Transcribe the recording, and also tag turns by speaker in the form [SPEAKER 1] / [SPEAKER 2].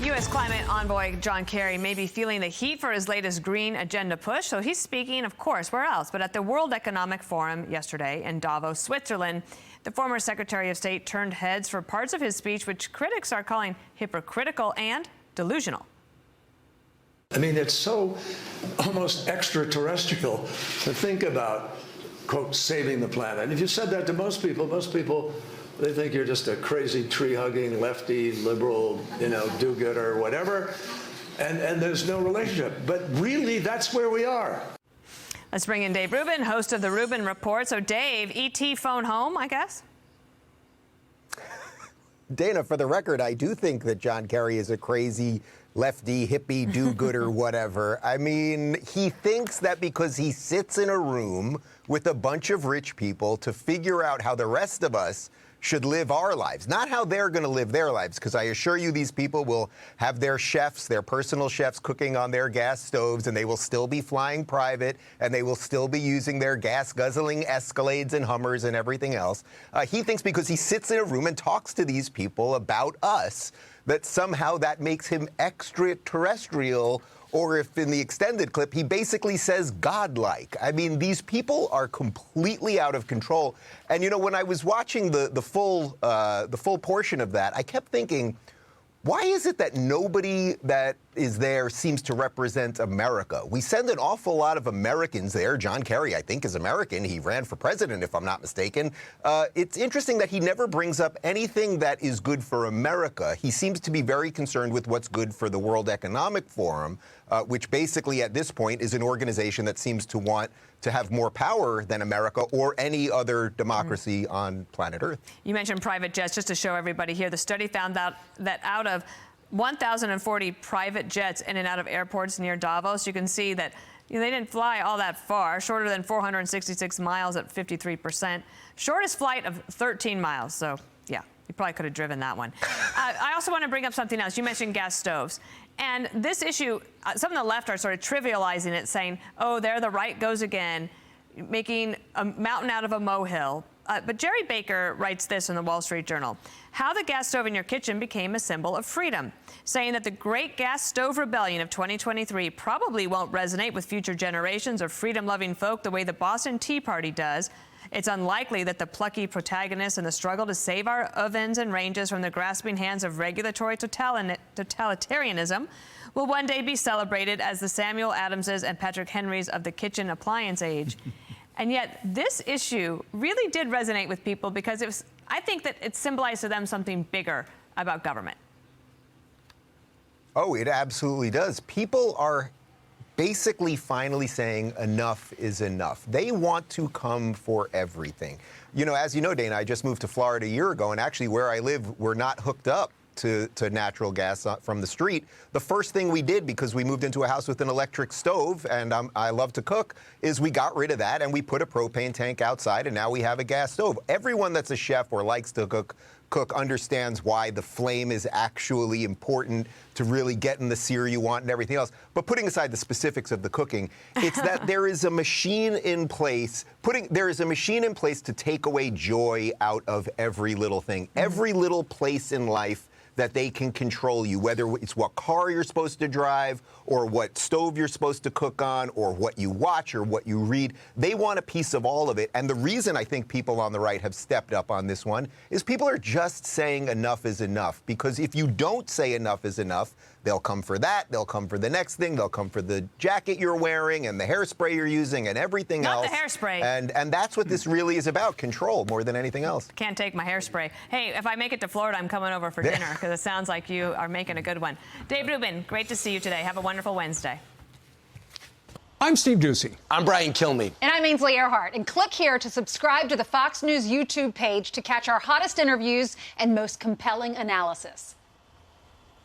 [SPEAKER 1] U.S. climate envoy John Kerry may be feeling the heat for his latest green agenda push. So he's speaking, of course, where else? But at the World Economic Forum yesterday in Davos, Switzerland. The former Secretary of State turned heads for parts of his speech, which critics are calling hypocritical and delusional.
[SPEAKER 2] I mean, it's so almost extraterrestrial to think about, quote, saving the planet. And if you said that to most people, they think you're just a crazy tree-hugging, lefty, liberal, do-gooder or whatever, and there's no relationship. But really, that's where we are.
[SPEAKER 1] Let's bring in Dave Rubin, host of the Rubin Report. So, Dave, ET phone home, I guess?
[SPEAKER 3] Dana, for the record, I do think that John Kerry is a crazy lefty, hippie, do-gooder, whatever. I mean, he thinks that because he sits in a room with a bunch of rich people to figure out how the rest of us should live our lives, not how they're going to live their lives, because I assure you these people will have their chefs, their personal chefs cooking on their gas stoves, and they will still be flying private, and they will still be using their gas-guzzling Escalades and Hummers and everything else. He thinks because he sits in a room and talks to these people about us, that somehow that makes him extraterrestrial, or if in the extended clip, he basically says godlike. I mean, these people are completely out of control. And, when I was watching the full portion of that, I kept thinking, why is it that nobody that is there seems to represent America? We send an awful lot of Americans there. John Kerry, I think, is American. He ran for president, if I'm not mistaken. It's interesting that he never brings up anything that is good for America. He seems to be very concerned with what's good for the World Economic Forum, which basically at this point is an organization that seems to want to have more power than America or any other democracy on planet Earth. You mentioned private jets. Just to show everybody here, the study found that out of 1,040 private jets in and out of airports near Davos, you can see that they didn't fly all that far, shorter than 466 miles at 53%. Shortest flight of 13 miles. So, yeah, you probably could have driven that one. I also want to bring up something else. You mentioned gas stoves. And this issue, some of the left are sort of trivializing it, saying, oh, there the right goes again, making a mountain out of a molehill. But Jerry Baker writes this in the Wall Street Journal: how the gas stove in your kitchen became a symbol of freedom, saying that the Great Gas Stove Rebellion of 2023 probably won't resonate with future generations of freedom-loving folk the way the Boston Tea Party does. It's unlikely that the plucky protagonists in the struggle to save our ovens and ranges from the grasping hands of regulatory totalitarianism will one day be celebrated as the Samuel Adamses and Patrick Henrys of the kitchen appliance age. And yet this issue really did resonate with people because I think that it symbolized to them something bigger about government. Oh, it absolutely does. People are basically finally saying enough is enough. They want to come for everything. As you know, Dana, I just moved to Florida a year ago, and actually where I live, we're not hooked up to natural gas from the street. The first thing we did, because we moved into a house with an electric stove, and I love to cook, is we got rid of that and we put a propane tank outside, and now we have a gas stove. Everyone that's a chef or likes to cook understands why the flame is actually important to really getting the sear you want and everything else. But putting aside the specifics of the cooking, it's that there is a machine in place. There is a machine in place to take away joy out of every little thing, every little place in life that they can control you, whether it's what car you're supposed to drive or what stove you're supposed to cook on or what you watch or what you read. They want a piece of all of it. And the reason I think people on the right have stepped up on this one is people are just saying enough is enough. Because if you don't say enough is enough, they'll come for that, they'll come for the next thing, they'll come for the jacket you're wearing and the hairspray you're using and everything else.
[SPEAKER 1] Not the hairspray.
[SPEAKER 3] And that's what this really is about, control more than anything else.
[SPEAKER 1] Can't take my hairspray. Hey, if I make it to Florida, I'm coming over for dinner because it sounds like you are making a good one. Dave Rubin, great to see you today. Have a wonderful Wednesday.
[SPEAKER 4] I'm Steve Doocy.
[SPEAKER 5] I'm Brian Kilmeade.
[SPEAKER 6] And I'm Ainsley Earhart. And click here to subscribe to the Fox News YouTube page to catch our hottest interviews and most compelling analysis.